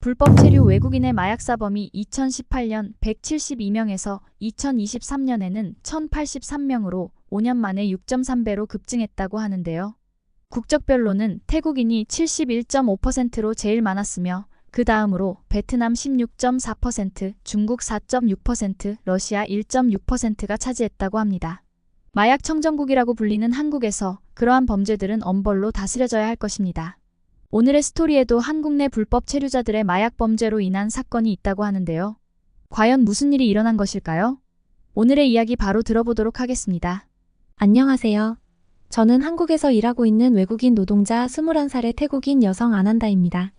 불법 체류 외국인의 마약사범이 2018년 172명에서 2023년에는 1083명으로 5년 만에 6.3배로 급증했다고 하는데요. 국적별로는 태국인이 71.5%로 제일 많았으며 그 다음으로 베트남 16.4%, 중국 4.6%, 러시아 1.6%가 차지했다고 합니다. 마약 청정국이라고 불리는 한국에서 그러한 범죄들은 엄벌로 다스려져야 할 것입니다. 오늘의 스토리에도 한국 내 불법 체류자들의 마약 범죄로 인한 사건이 있다고 하는데요. 과연 무슨 일이 일어난 것일까요? 오늘의 이야기 바로 들어보도록 하겠습니다. 안녕하세요. 저는 한국에서 일하고 있는 외국인 노동자 21살의 태국인 여성 아난다입니다.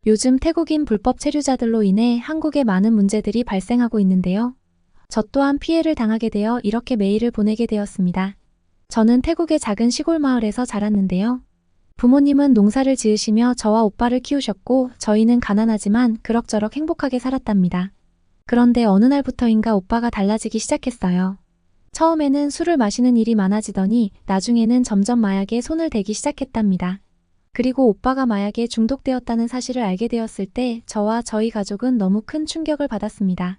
요즘 태국인 불법 체류자들로 인해 한국에 많은 문제들이 발생하고 있는데요. 저 또한 피해를 당하게 되어 이렇게 메일을 보내게 되었습니다. 저는 태국의 작은 시골 마을에서 자랐는데요. 부모님은 농사를 지으시며 저와 오빠를 키우셨고 저희는 가난하지만 그럭저럭 행복하게 살았답니다. 그런데 어느 날부터인가 오빠가 달라지기 시작했어요. 처음에는 술을 마시는 일이 많아지더니 나중에는 점점 마약에 손을 대기 시작했답니다. 그리고 오빠가 마약에 중독되었다는 사실을 알게 되었을 때 저와 저희 가족은 너무 큰 충격을 받았습니다.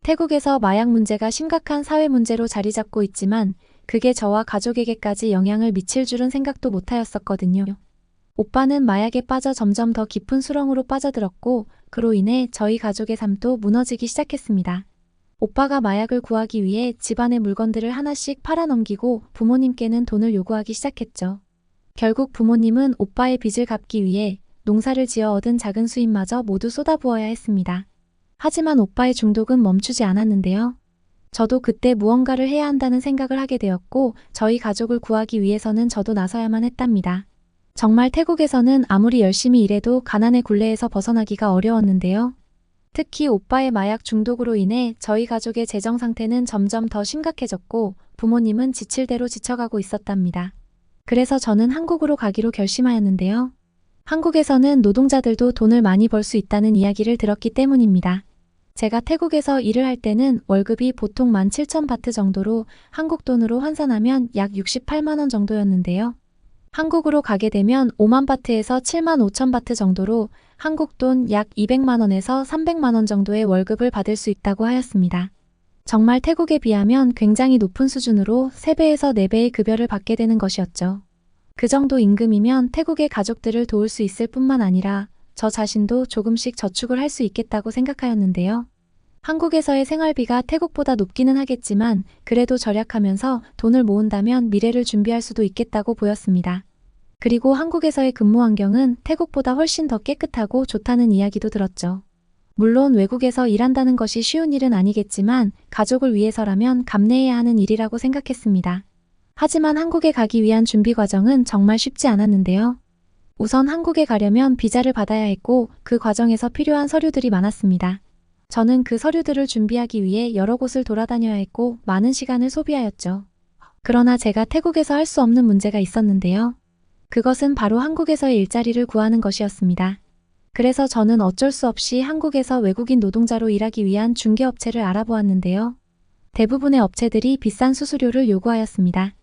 태국에서 마약 문제가 심각한 사회 문제로 자리 잡고 있지만 그게 저와 가족에게까지 영향을 미칠 줄은 생각도 못하였었거든요. 오빠는 마약에 빠져 점점 더 깊은 수렁으로 빠져들었고 그로 인해 저희 가족의 삶도 무너지기 시작했습니다. 오빠가 마약을 구하기 위해 집안의 물건들을 하나씩 팔아넘기고 부모님께는 돈을 요구하기 시작했죠. 결국 부모님은 오빠의 빚을 갚기 위해 농사를 지어 얻은 작은 수입마저 모두 쏟아부어야 했습니다. 하지만 오빠의 중독은 멈추지 않았는데요. 저도 그때 무언가를 해야 한다는 생각을 하게 되었고 저희 가족을 구하기 위해서는 저도 나서야만 했답니다. 정말 태국에서는 아무리 열심히 일해도 가난의 굴레에서 벗어나기가 어려웠는데요. 특히 오빠의 마약 중독으로 인해 저희 가족의 재정 상태는 점점 더 심각해졌고 부모님은 지칠 대로 지쳐가고 있었답니다. 그래서 저는 한국으로 가기로 결심하였는데요. 한국에서는 노동자들도 돈을 많이 벌 수 있다는 이야기를 들었기 때문입니다. 제가 태국에서 일을 할 때는 월급이 보통 17,000바트 정도로 한국 돈으로 환산하면 약 68만 원 정도였는데요. 한국으로 가게 되면 5만 바트에서 7만 5천 바트 정도로 한국 돈 약 200만 원에서 300만 원 정도의 월급을 받을 수 있다고 하였습니다. 정말 태국에 비하면 굉장히 높은 수준으로 3배에서 4배의 급여를 받게 되는 것이었죠. 그 정도 임금이면 태국의 가족들을 도울 수 있을 뿐만 아니라 저 자신도 조금씩 저축을 할 수 있겠다고 생각하였는데요. 한국에서의 생활비가 태국보다 높기는 하겠지만 그래도 절약하면서 돈을 모은다면 미래를 준비할 수도 있겠다고 보였습니다. 그리고 한국에서의 근무 환경은 태국보다 훨씬 더 깨끗하고 좋다는 이야기도 들었죠. 물론 외국에서 일한다는 것이 쉬운 일은 아니겠지만 가족을 위해서라면 감내해야 하는 일이라고 생각했습니다. 하지만 한국에 가기 위한 준비 과정은 정말 쉽지 않았는데요. 우선 한국에 가려면 비자를 받아야 했고 그 과정에서 필요한 서류들이 많았습니다. 저는 그 서류들을 준비하기 위해 여러 곳을 돌아다녀야 했고 많은 시간을 소비하였죠. 그러나 제가 태국에서 할 수 없는 문제가 있었는데요. 그것은 바로 한국에서의 일자리를 구하는 것이었습니다. 그래서 저는 어쩔 수 없이 한국에서 외국인 노동자로 일하기 위한 중개업체를 알아보았는데요. 대부분의 업체들이 비싼 수수료를 요구하였습니다.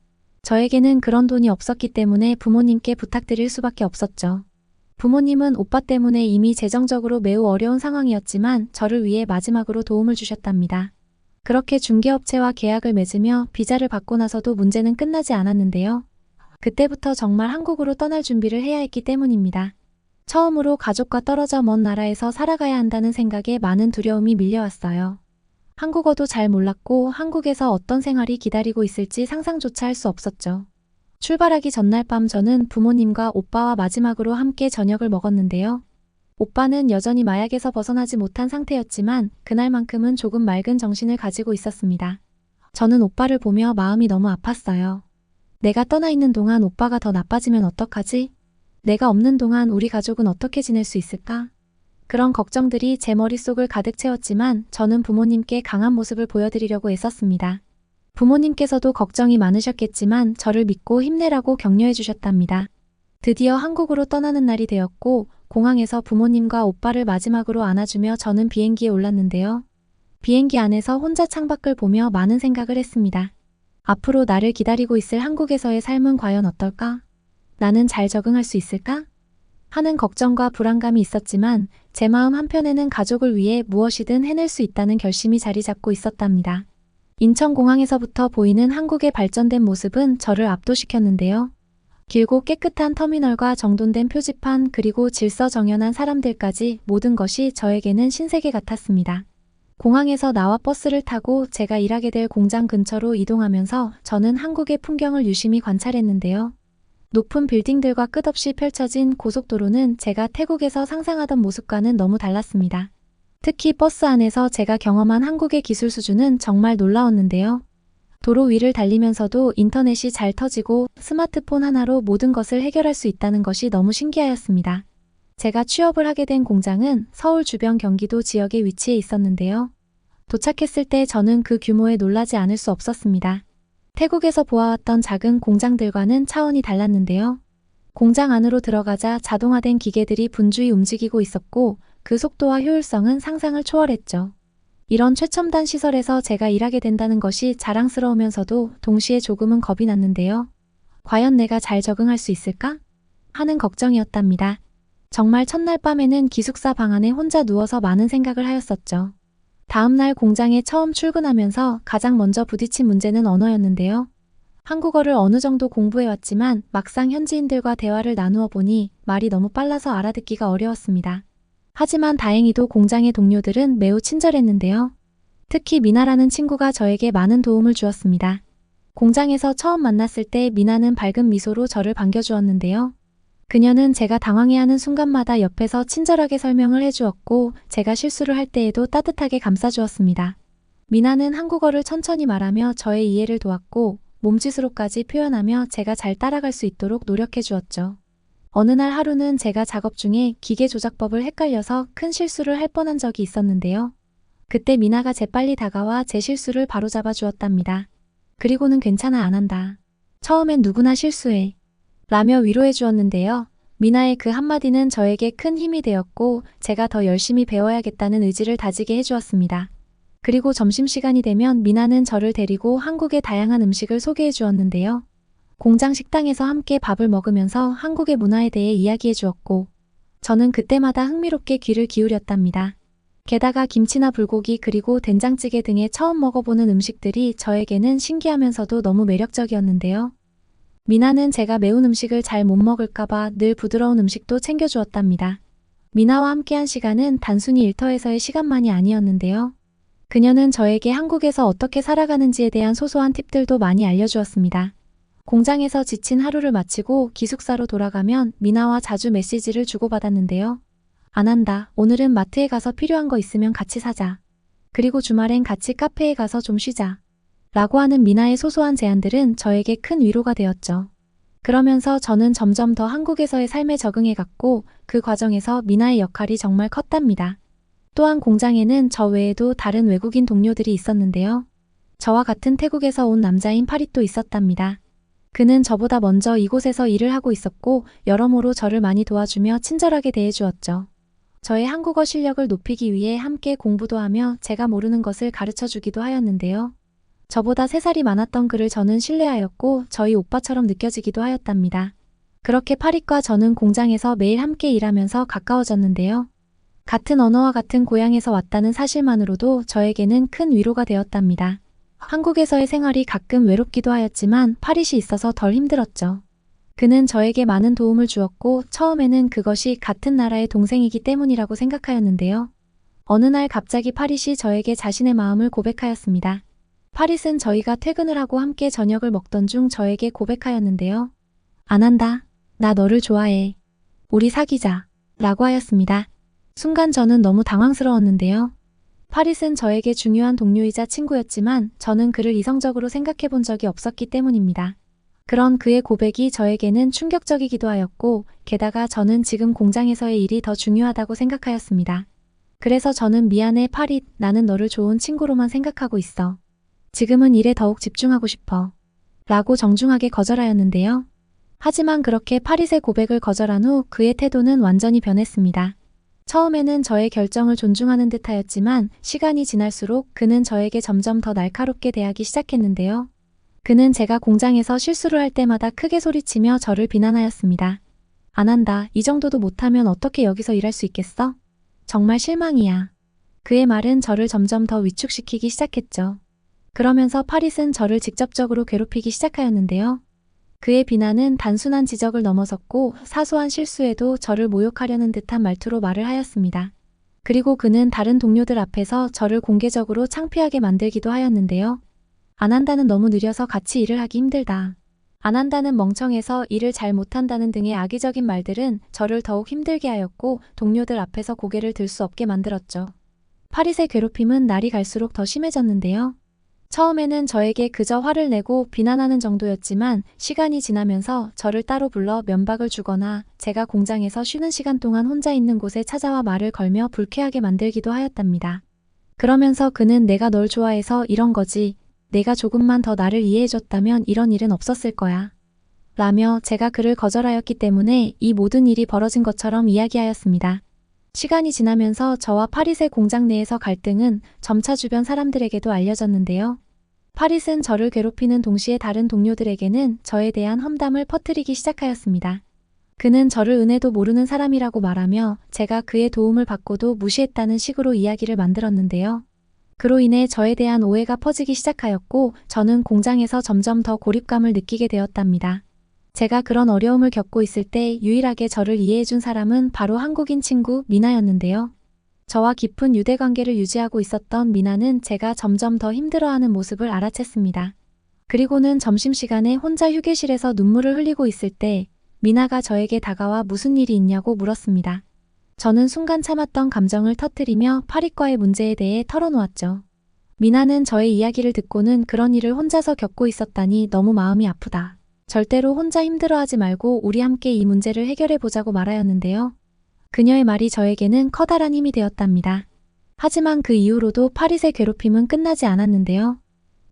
저에게는 그런 돈이 없었기 때문에 부모님께 부탁드릴 수밖에 없었죠. 부모님은 오빠 때문에 이미 재정적으로 매우 어려운 상황이었지만 저를 위해 마지막으로 도움을 주셨답니다. 그렇게 중개업체와 계약을 맺으며 비자를 받고 나서도 문제는 끝나지 않았는데요. 그때부터 정말 한국으로 떠날 준비를 해야 했기 때문입니다. 처음으로 가족과 떨어져 먼 나라에서 살아가야 한다는 생각에 많은 두려움이 밀려왔어요. 한국어도 잘 몰랐고 한국에서 어떤 생활이 기다리고 있을지 상상조차 할 수 없었죠. 출발하기 전날 밤 저는 부모님과 오빠와 마지막으로 함께 저녁을 먹었는데요. 오빠는 여전히 마약에서 벗어나지 못한 상태였지만 그날만큼은 조금 맑은 정신을 가지고 있었습니다. 저는 오빠를 보며 마음이 너무 아팠어요. 내가 떠나 있는 동안 오빠가 더 나빠지면 어떡하지? 내가 없는 동안 우리 가족은 어떻게 지낼 수 있을까? 그런 걱정들이 제 머릿속을 가득 채웠지만 저는 부모님께 강한 모습을 보여드리려고 애썼습니다. 부모님께서도 걱정이 많으셨겠지만 저를 믿고 힘내라고 격려해 주셨답니다. 드디어 한국으로 떠나는 날이 되었고 공항에서 부모님과 오빠를 마지막으로 안아주며 저는 비행기에 올랐는데요. 비행기 안에서 혼자 창밖을 보며 많은 생각을 했습니다. 앞으로 나를 기다리고 있을 한국에서의 삶은 과연 어떨까? 나는 잘 적응할 수 있을까? 하는 걱정과 불안감이 있었지만 제 마음 한편에는 가족을 위해 무엇이든 해낼 수 있다는 결심이 자리 잡고 있었답니다. 인천공항에서부터 보이는 한국의 발전된 모습은 저를 압도시켰는데요. 길고 깨끗한 터미널과 정돈된 표지판 그리고 질서정연한 사람들까지 모든 것이 저에게는 신세계 같았습니다. 공항에서 나와 버스를 타고 제가 일하게 될 공장 근처로 이동하면서 저는 한국의 풍경을 유심히 관찰했는데요. 높은 빌딩들과 끝없이 펼쳐진 고속도로는 제가 태국에서 상상하던 모습과는 너무 달랐습니다. 특히 버스 안에서 제가 경험한 한국의 기술 수준은 정말 놀라웠는데요. 도로 위를 달리면서도 인터넷이 잘 터지고 스마트폰 하나로 모든 것을 해결할 수 있다는 것이 너무 신기하였습니다. 제가 취업을 하게 된 공장은 서울 주변 경기도 지역에 위치해 있었는데요. 도착했을 때 저는 그 규모에 놀라지 않을 수 없었습니다. 태국에서 보아왔던 작은 공장들과는 차원이 달랐는데요. 공장 안으로 들어가자 자동화된 기계들이 분주히 움직이고 있었고 그 속도와 효율성은 상상을 초월했죠. 이런 최첨단 시설에서 제가 일하게 된다는 것이 자랑스러우면서도 동시에 조금은 겁이 났는데요. 과연 내가 잘 적응할 수 있을까? 하는 걱정이었답니다. 정말 첫날 밤에는 기숙사 방 안에 혼자 누워서 많은 생각을 하였었죠. 다음날 공장에 처음 출근하면서 가장 먼저 부딪힌 문제는 언어였는데요. 한국어를 어느 정도 공부해왔지만 막상 현지인들과 대화를 나누어 보니 말이 너무 빨라서 알아듣기가 어려웠습니다. 하지만 다행히도 공장의 동료들은 매우 친절했는데요. 특히 미나라는 친구가 저에게 많은 도움을 주었습니다. 공장에서 처음 만났을 때 미나는 밝은 미소로 저를 반겨주었는데요. 그녀는 제가 당황해하는 순간마다 옆에서 친절하게 설명을 해주었고 제가 실수를 할 때에도 따뜻하게 감싸주었습니다. 미나는 한국어를 천천히 말하며 저의 이해를 도왔고 몸짓으로까지 표현하며 제가 잘 따라갈 수 있도록 노력해주었죠. 어느 날 하루는 제가 작업 중에 기계 조작법을 헷갈려서 큰 실수를 할 뻔한 적이 있었는데요. 그때 미나가 재빨리 다가와 제 실수를 바로잡아 주었답니다. 그리고는 괜찮아 안 한다. 처음엔 누구나 실수해. 라며 위로해 주었는데요. 미나의 그 한마디는 저에게 큰 힘이 되었고 제가 더 열심히 배워야겠다는 의지를 다지게 해주었습니다. 그리고 점심시간이 되면 미나는 저를 데리고 한국의 다양한 음식을 소개해 주었는데요. 공장 식당에서 함께 밥을 먹으면서 한국의 문화에 대해 이야기해 주었고 저는 그때마다 흥미롭게 귀를 기울였답니다. 게다가 김치나 불고기 그리고 된장찌개 등의 처음 먹어보는 음식들이 저에게는 신기하면서도 너무 매력적이었는데요. 미나는 제가 매운 음식을 잘 못 먹을까봐 늘 부드러운 음식도 챙겨주었답니다. 미나와 함께한 시간은 단순히 일터에서의 시간만이 아니었는데요. 그녀는 저에게 한국에서 어떻게 살아가는지에 대한 소소한 팁들도 많이 알려주었습니다. 공장에서 지친 하루를 마치고 기숙사로 돌아가면 미나와 자주 메시지를 주고받았는데요. 안 한다. 오늘은 마트에 가서 필요한 거 있으면 같이 사자. 그리고 주말엔 같이 카페에 가서 좀 쉬자. 라고 하는 미나의 소소한 제안들은 저에게 큰 위로가 되었죠. 그러면서 저는 점점 더 한국에서의 삶에 적응해 갔고 그 과정에서 미나의 역할이 정말 컸답니다. 또한 공장에는 저 외에도 다른 외국인 동료들이 있었는데요. 저와 같은 태국에서 온 남자인 파릿도 있었답니다. 그는 저보다 먼저 이곳에서 일을 하고 있었고 여러모로 저를 많이 도와주며 친절하게 대해주었죠. 저의 한국어 실력을 높이기 위해 함께 공부도 하며 제가 모르는 것을 가르쳐주기도 하였는데요. 저보다 3살이 많았던 그를 저는 신뢰하였고 저희 오빠처럼 느껴지기도 하였답니다. 그렇게 파릿과 저는 공장에서 매일 함께 일하면서 가까워졌는데요. 같은 언어와 같은 고향에서 왔다는 사실만으로도 저에게는 큰 위로가 되었답니다. 한국에서의 생활이 가끔 외롭기도 하였지만 파릿이 있어서 덜 힘들었죠. 그는 저에게 많은 도움을 주었고 처음에는 그것이 같은 나라의 동생이기 때문이라고 생각하였는데요. 어느 날 갑자기 파릿이 저에게 자신의 마음을 고백하였습니다. 파릿은 저희가 퇴근을 하고 함께 저녁을 먹던 중 저에게 고백하였는데요. 안 한다. 나 너를 좋아해. 우리 사귀자. 라고 하였습니다. 순간 저는 너무 당황스러웠는데요. 파릿은 저에게 중요한 동료이자 친구였지만 저는 그를 이성적으로 생각해 본 적이 없었기 때문입니다. 그런 그의 고백이 저에게는 충격적이기도 하였고 게다가 저는 지금 공장에서의 일이 더 중요하다고 생각하였습니다. 그래서 저는 미안해 파릿, 나는 너를 좋은 친구로만 생각하고 있어. 지금은 일에 더욱 집중하고 싶어. 라고 정중하게 거절하였는데요. 하지만 그렇게 파릿의 고백을 거절한 후 그의 태도는 완전히 변했습니다. 처음에는 저의 결정을 존중하는 듯하였지만 시간이 지날수록 그는 저에게 점점 더 날카롭게 대하기 시작했는데요. 그는 제가 공장에서 실수를 할 때마다 크게 소리치며 저를 비난하였습니다. 안 한다. 이 정도도 못하면 어떻게 여기서 일할 수 있겠어? 정말 실망이야. 그의 말은 저를 점점 더 위축시키기 시작했죠. 그러면서 파릿은 저를 직접적으로 괴롭히기 시작하였는데요. 그의 비난은 단순한 지적을 넘어섰고 사소한 실수에도 저를 모욕하려는 듯한 말투로 말을 하였습니다. 그리고 그는 다른 동료들 앞에서 저를 공개적으로 창피하게 만들기도 하였는데요. 안 한다는 너무 느려서 같이 일을 하기 힘들다. 안 한다는 멍청해서 일을 잘 못한다는 등의 악의적인 말들은 저를 더욱 힘들게 하였고 동료들 앞에서 고개를 들 수 없게 만들었죠. 파릿의 괴롭힘은 날이 갈수록 더 심해졌는데요. 처음에는 저에게 그저 화를 내고 비난하는 정도였지만 시간이 지나면서 저를 따로 불러 면박을 주거나 제가 공장에서 쉬는 시간 동안 혼자 있는 곳에 찾아와 말을 걸며 불쾌하게 만들기도 하였답니다. 그러면서 그는 내가 널 좋아해서 이런 거지. 내가 조금만 더 나를 이해해줬다면 이런 일은 없었을 거야. 라며 제가 그를 거절하였기 때문에 이 모든 일이 벌어진 것처럼 이야기하였습니다. 시간이 지나면서 저와 파릿의 공장 내에서 갈등은 점차 주변 사람들에게도 알려졌는데요. 파릿은 저를 괴롭히는 동시에 다른 동료들에게는 저에 대한 험담을 퍼뜨리기 시작하였습니다. 그는 저를 은혜도 모르는 사람이라고 말하며 제가 그의 도움을 받고도 무시했다는 식으로 이야기를 만들었는데요. 그로 인해 저에 대한 오해가 퍼지기 시작하였고 저는 공장에서 점점 더 고립감을 느끼게 되었답니다. 제가 그런 어려움을 겪고 있을 때 유일하게 저를 이해해준 사람은 바로 한국인 친구 미나였는데요. 저와 깊은 유대관계를 유지하고 있었던 미나는 제가 점점 더 힘들어하는 모습을 알아챘습니다. 그리고는 점심시간에 혼자 휴게실에서 눈물을 흘리고 있을 때 미나가 저에게 다가와 무슨 일이 있냐고 물었습니다. 저는 순간 참았던 감정을 터뜨리며 파릿과의 문제에 대해 털어놓았죠. 미나는 저의 이야기를 듣고는 그런 일을 혼자서 겪고 있었다니 너무 마음이 아프다. 절대로 혼자 힘들어하지 말고 우리 함께 이 문제를 해결해보자고 말하였는데요. 그녀의 말이 저에게는 커다란 힘이 되었답니다. 하지만 그 이후로도 파릿의 괴롭힘은 끝나지 않았는데요.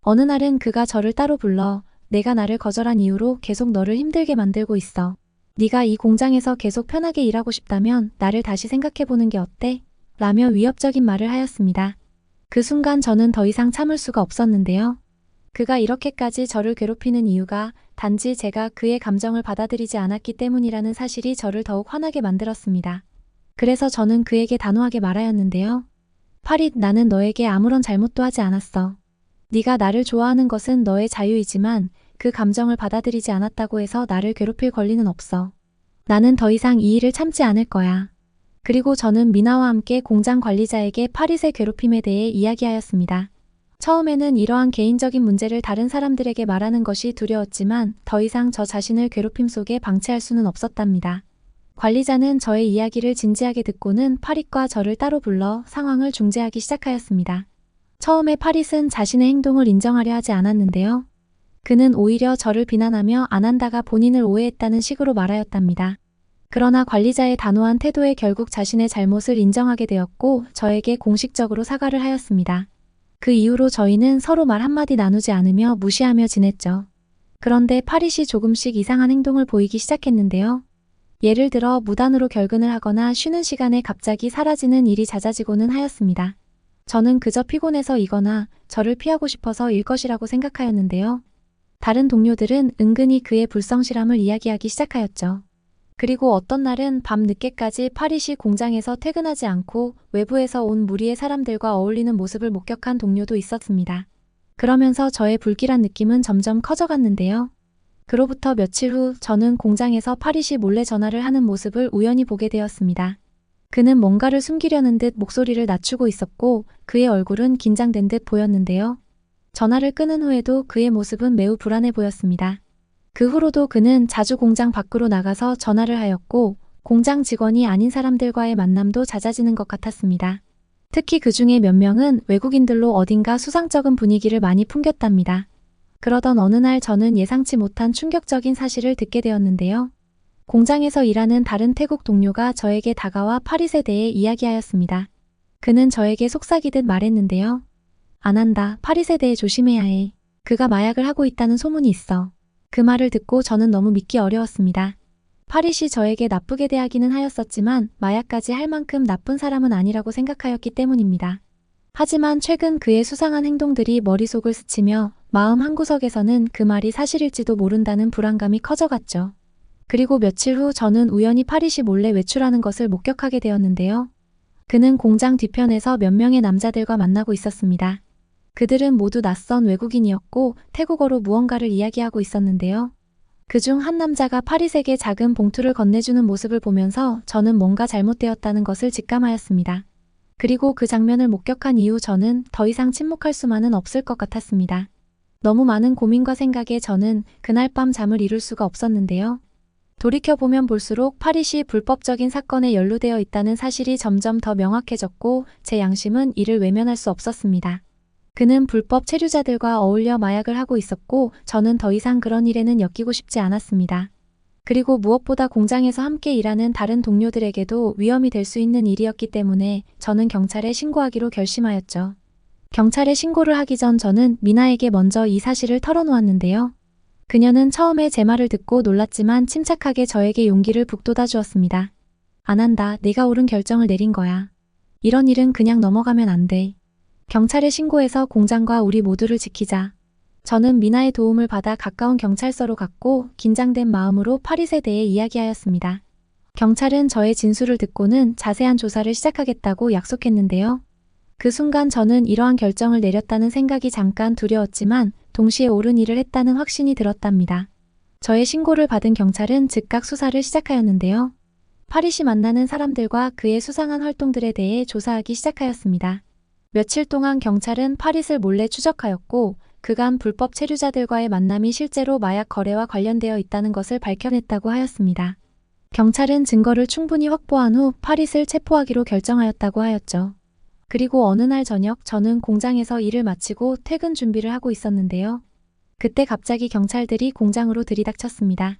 어느 날은 그가 저를 따로 불러 내가 나를 거절한 이후로 계속 너를 힘들게 만들고 있어. 네가 이 공장에서 계속 편하게 일하고 싶다면 나를 다시 생각해보는 게 어때? 라며 위협적인 말을 하였습니다. 그 순간 저는 더 이상 참을 수가 없었는데요. 그가 이렇게까지 저를 괴롭히는 이유가 단지 제가 그의 감정을 받아들이지 않았기 때문이라는 사실이 저를 더욱 화나게 만들었습니다. 그래서 저는 그에게 단호하게 말하였는데요. 파릿, 나는 너에게 아무런 잘못도 하지 않았어. 네가 나를 좋아하는 것은 너의 자유이지만 그 감정을 받아들이지 않았다고 해서 나를 괴롭힐 권리는 없어. 나는 더 이상 이 일을 참지 않을 거야. 그리고 저는 미나와 함께 공장 관리자에게 파릿의 괴롭힘에 대해 이야기하였습니다. 처음에는 이러한 개인적인 문제를 다른 사람들에게 말하는 것이 두려웠지만 더 이상 저 자신을 괴롭힘 속에 방치할 수는 없었답니다. 관리자는 저의 이야기를 진지하게 듣고는 파릿과 저를 따로 불러 상황을 중재하기 시작하였습니다. 처음에 파릿은 자신의 행동을 인정하려 하지 않았는데요. 그는 오히려 저를 비난하며 안 한다가 본인을 오해했다는 식으로 말하였답니다. 그러나 관리자의 단호한 태도에 결국 자신의 잘못을 인정하게 되었고 저에게 공식적으로 사과를 하였습니다. 그 이후로 저희는 서로 말 한마디 나누지 않으며 무시하며 지냈죠. 그런데 파릿이 조금씩 이상한 행동을 보이기 시작했는데요. 예를 들어 무단으로 결근을 하거나 쉬는 시간에 갑자기 사라지는 일이 잦아지고는 하였습니다. 저는 그저 피곤해서이거나 저를 피하고 싶어서 일 것이라고 생각하였는데요. 다른 동료들은 은근히 그의 불성실함을 이야기하기 시작하였죠. 그리고 어떤 날은 밤 늦게까지 파릿이 공장에서 퇴근하지 않고 외부에서 온 무리의 사람들과 어울리는 모습을 목격한 동료도 있었습니다. 그러면서 저의 불길한 느낌은 점점 커져갔는데요. 그로부터 며칠 후 저는 공장에서 파릿이 몰래 전화를 하는 모습을 우연히 보게 되었습니다. 그는 뭔가를 숨기려는 듯 목소리를 낮추고 있었고 그의 얼굴은 긴장된 듯 보였는데요. 전화를 끊은 후에도 그의 모습은 매우 불안해 보였습니다. 그 후로도 그는 자주 공장 밖으로 나가서 전화를 하였고 공장 직원이 아닌 사람들과의 만남도 잦아지는 것 같았습니다. 특히 그 중에 몇 명은 외국인들로 어딘가 수상쩍은 분위기를 많이 풍겼답니다. 그러던 어느 날 저는 예상치 못한 충격적인 사실을 듣게 되었는데요. 공장에서 일하는 다른 태국 동료가 저에게 다가와 파릿에 대해 이야기하였습니다. 그는 저에게 속삭이듯 말했는데요. 안 한다. 파릿에 대해 조심해야 해. 그가 마약을 하고 있다는 소문이 있어. 그 말을 듣고 저는 너무 믿기 어려웠습니다. 파릿이 저에게 나쁘게 대하기는 하였었지만 마약까지 할 만큼 나쁜 사람은 아니라고 생각하였기 때문입니다. 하지만 최근 그의 수상한 행동들이 머릿속을 스치며 마음 한구석에서는 그 말이 사실일지도 모른다는 불안감이 커져갔죠. 그리고 며칠 후 저는 우연히 파릿이 몰래 외출하는 것을 목격하게 되었는데요. 그는 공장 뒤편에서 몇 명의 남자들과 만나고 있었습니다. 그들은 모두 낯선 외국인이었고 태국어로 무언가를 이야기하고 있었는데요. 그중 한 남자가 파리색의 작은 봉투를 건네주는 모습을 보면서 저는 뭔가 잘못되었다는 것을 직감하였습니다. 그리고 그 장면을 목격한 이후 저는 더 이상 침묵할 수만은 없을 것 같았습니다. 너무 많은 고민과 생각에 저는 그날 밤 잠을 이룰 수가 없었는데요. 돌이켜보면 볼수록 파리시 불법적인 사건에 연루되어 있다는 사실이 점점 더 명확해졌고 제 양심은 이를 외면할 수 없었습니다. 그는 불법 체류자들과 어울려 마약을 하고 있었고 저는 더 이상 그런 일에는 엮이고 싶지 않았습니다. 그리고 무엇보다 공장에서 함께 일하는 다른 동료들에게도 위험이 될 수 있는 일이었기 때문에 저는 경찰에 신고하기로 결심하였죠. 경찰에 신고를 하기 전 저는 미나에게 먼저 이 사실을 털어놓았는데요. 그녀는 처음에 제 말을 듣고 놀랐지만 침착하게 저에게 용기를 북돋아 주었습니다. 안 한다. 내가 옳은 결정을 내린 거야. 이런 일은 그냥 넘어가면 안 돼. 경찰에 신고해서 공장과 우리 모두를 지키자. 저는 미나의 도움을 받아 가까운 경찰서로 갔고 긴장된 마음으로 파릿에 대해 이야기하였습니다. 경찰은 저의 진술을 듣고는 자세한 조사를 시작하겠다고 약속했는데요. 그 순간 저는 이러한 결정을 내렸다는 생각이 잠깐 두려웠지만 동시에 옳은 일을 했다는 확신이 들었답니다. 저의 신고를 받은 경찰은 즉각 수사를 시작하였는데요. 파릿이 만나는 사람들과 그의 수상한 활동들에 대해 조사하기 시작하였습니다. 며칠 동안 경찰은 파릿을 몰래 추적하였고 그간 불법 체류자들과의 만남이 실제로 마약 거래와 관련되어 있다는 것을 밝혀냈다고 하였습니다. 경찰은 증거를 충분히 확보한 후 파릿을 체포하기로 결정하였다고 하였죠. 그리고 어느 날 저녁 저는 공장에서 일을 마치고 퇴근 준비를 하고 있었는데요. 그때 갑자기 경찰들이 공장으로 들이닥쳤습니다.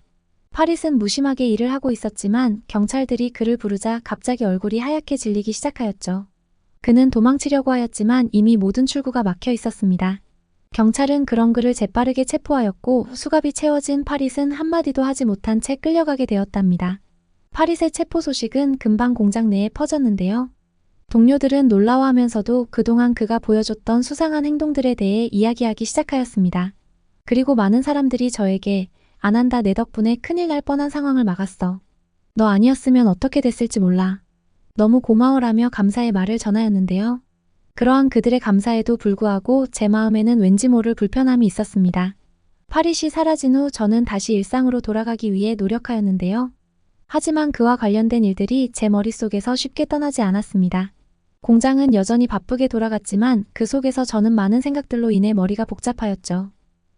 파릿은 무심하게 일을 하고 있었지만 경찰들이 그를 부르자 갑자기 얼굴이 하얗게 질리기 시작하였죠. 그는 도망치려고 하였지만 이미 모든 출구가 막혀 있었습니다. 경찰은 그런 그를 재빠르게 체포하였고 수갑이 채워진 파릿은 한마디도 하지 못한 채 끌려가게 되었답니다. 파릿의 체포 소식은 금방 공장 내에 퍼졌는데요. 동료들은 놀라워하면서도 그동안 그가 보여줬던 수상한 행동들에 대해 이야기하기 시작하였습니다. 그리고 많은 사람들이 저에게 안 한다. 내 덕분에 큰일 날 뻔한 상황을 막았어. 너 아니었으면 어떻게 됐을지 몰라. 너무 고마워라며 감사의 말을 전하였는데요. 그러한 그들의 감사에도 불구하고 제 마음에는 왠지 모를 불편함이 있었습니다. 파릿이 사라진 후 저는 다시 일상으로 돌아가기 위해 노력하였는데요. 하지만 그와 관련된 일들이 제 머릿속에서 쉽게 떠나지 않았습니다. 공장은 여전히 바쁘게 돌아갔지만 그 속에서 저는 많은 생각들로 인해 머리가 복잡하였죠.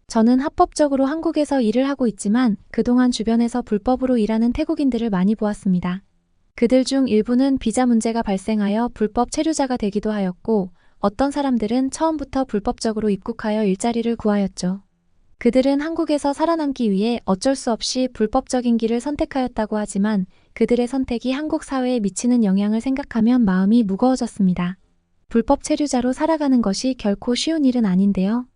저는 합법적으로 한국에서 일을 하고 있지만 그동안 주변에서 불법으로 일하는 태국인들을 많이 보았습니다. 그들 중 일부는 비자 문제가 발생하여 불법 체류자가 되기도 하였고 어떤 사람들은 처음부터 불법적으로 입국하여 일자리를 구하였죠. 그들은 한국에서 살아남기 위해 어쩔 수 없이 불법적인 길을 선택하였다고 하지만 그들의 선택이 한국 사회에 미치는 영향을 생각하면 마음이 무거워졌습니다. 불법 체류자로 살아가는 것이 결코 쉬운 일은 아닌데요.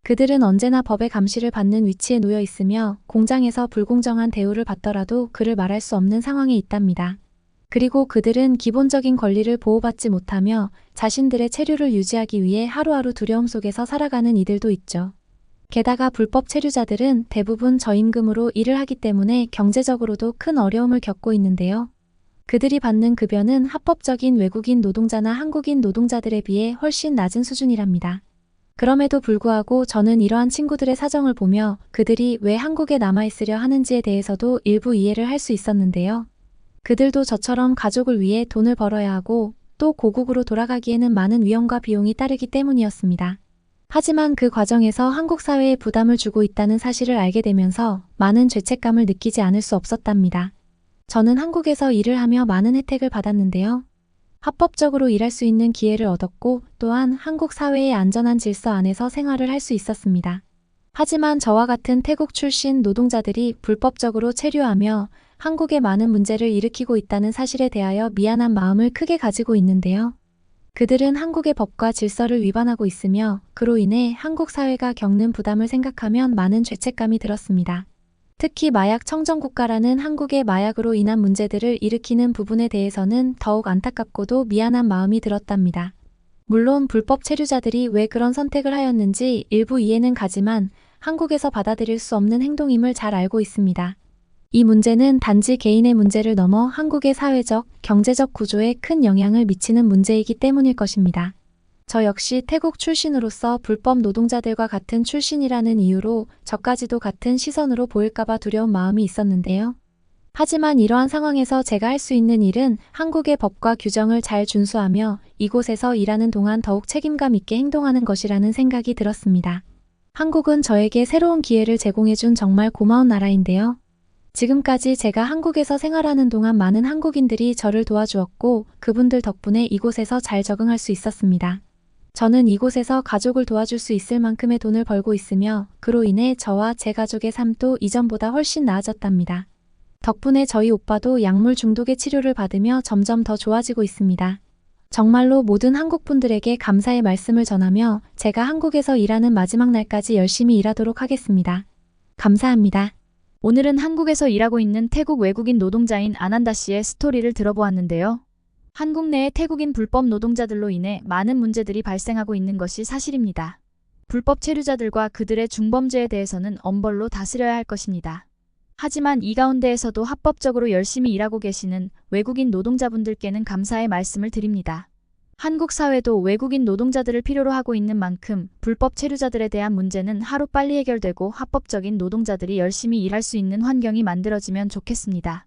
그들은 언제나 법의 감시를 받는 위치에 놓여 있으며 공장에서 불공정한 대우를 받더라도 그를 말할 수 없는 상황에 있답니다. 그리고 그들은 기본적인 권리를 보호받지 못하며 자신들의 체류를 유지하기 위해 하루하루 두려움 속에서 살아가는 이들도 있죠. 게다가 불법 체류자들은 대부분 저임금으로 일을 하기 때문에 경제적으로도 큰 어려움을 겪고 있는데요. 그들이 받는 급여는 합법적인 외국인 노동자나 한국인 노동자들에 비해 훨씬 낮은 수준이랍니다. 그럼에도 불구하고 저는 이러한 친구들의 사정을 보며 그들이 왜 한국에 남아있으려 하는지에 대해서도 일부 이해를 할 수 있었는데요. 그들도 저처럼 가족을 위해 돈을 벌어야 하고 또 고국으로 돌아가기에는 많은 위험과 비용이 따르기 때문이었습니다. 하지만 그 과정에서 한국 사회에 부담을 주고 있다는 사실을 알게 되면서 많은 죄책감을 느끼지 않을 수 없었답니다. 저는 한국에서 일을 하며 많은 혜택을 받았는데요. 합법적으로 일할 수 있는 기회를 얻었고 또한 한국 사회의 안전한 질서 안에서 생활을 할 수 있었습니다. 하지만 저와 같은 태국 출신 노동자들이 불법적으로 체류하며 한국에 많은 문제를 일으키고 있다는 사실에 대하여 미안한 마음을 크게 가지고 있는데요. 그들은 한국의 법과 질서를 위반하고 있으며 그로 인해 한국 사회가 겪는 부담을 생각하면 많은 죄책감이 들었습니다. 특히 마약 청정국가라는 한국의 마약으로 인한 문제들을 일으키는 부분에 대해서는 더욱 안타깝고도 미안한 마음이 들었답니다. 물론 불법 체류자들이 왜 그런 선택을 하였는지 일부 이해는 가지만 한국에서 받아들일 수 없는 행동임을 잘 알고 있습니다. 이 문제는 단지 개인의 문제를 넘어 한국의 사회적, 경제적 구조에 큰 영향을 미치는 문제이기 때문일 것입니다. 저 역시 태국 출신으로서 불법 노동자들과 같은 출신이라는 이유로 저까지도 같은 시선으로 보일까봐 두려운 마음이 있었는데요. 하지만 이러한 상황에서 제가 할 수 있는 일은 한국의 법과 규정을 잘 준수하며 이곳에서 일하는 동안 더욱 책임감 있게 행동하는 것이라는 생각이 들었습니다. 한국은 저에게 새로운 기회를 제공해준 정말 고마운 나라인데요. 지금까지 제가 한국에서 생활하는 동안 많은 한국인들이 저를 도와주었고 그분들 덕분에 이곳에서 잘 적응할 수 있었습니다. 저는 이곳에서 가족을 도와줄 수 있을 만큼의 돈을 벌고 있으며 그로 인해 저와 제 가족의 삶도 이전보다 훨씬 나아졌답니다. 덕분에 저희 오빠도 약물 중독의 치료를 받으며 점점 더 좋아지고 있습니다. 정말로 모든 한국분들에게 감사의 말씀을 전하며 제가 한국에서 일하는 마지막 날까지 열심히 일하도록 하겠습니다. 감사합니다. 오늘은 한국에서 일하고 있는 태국 외국인 노동자인 아난다 씨의 스토리를 들어보았는데요. 한국 내의 태국인 불법 노동자들로 인해 많은 문제들이 발생하고 있는 것이 사실입니다. 불법 체류자들과 그들의 중범죄에 대해서는 엄벌로 다스려야 할 것입니다. 하지만 이 가운데에서도 합법적으로 열심히 일하고 계시는 외국인 노동자분들께는 감사의 말씀을 드립니다. 한국 사회도 외국인 노동자들을 필요로 하고 있는 만큼 불법 체류자들에 대한 문제는 하루빨리 해결되고 합법적인 노동자들이 열심히 일할 수 있는 환경이 만들어지면 좋겠습니다.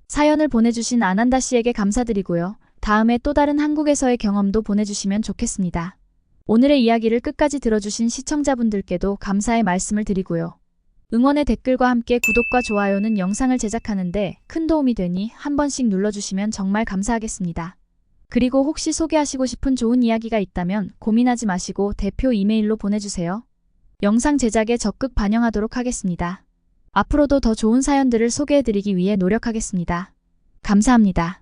사연을 보내주신 아난다 씨에게 감사드리고요. 다음에 또 다른 한국에서의 경험도 보내주시면 좋겠습니다. 오늘의 이야기를 끝까지 들어주신 시청자분들께도 감사의 말씀을 드리고요. 응원의 댓글과 함께 구독과 좋아요는 영상을 제작하는데 큰 도움이 되니 한 번씩 눌러주시면 정말 감사하겠습니다. 그리고 혹시 소개하시고 싶은 좋은 이야기가 있다면 고민하지 마시고 대표 이메일로 보내주세요. 영상 제작에 적극 반영하도록 하겠습니다. 앞으로도 더 좋은 사연들을 소개해드리기 위해 노력하겠습니다. 감사합니다.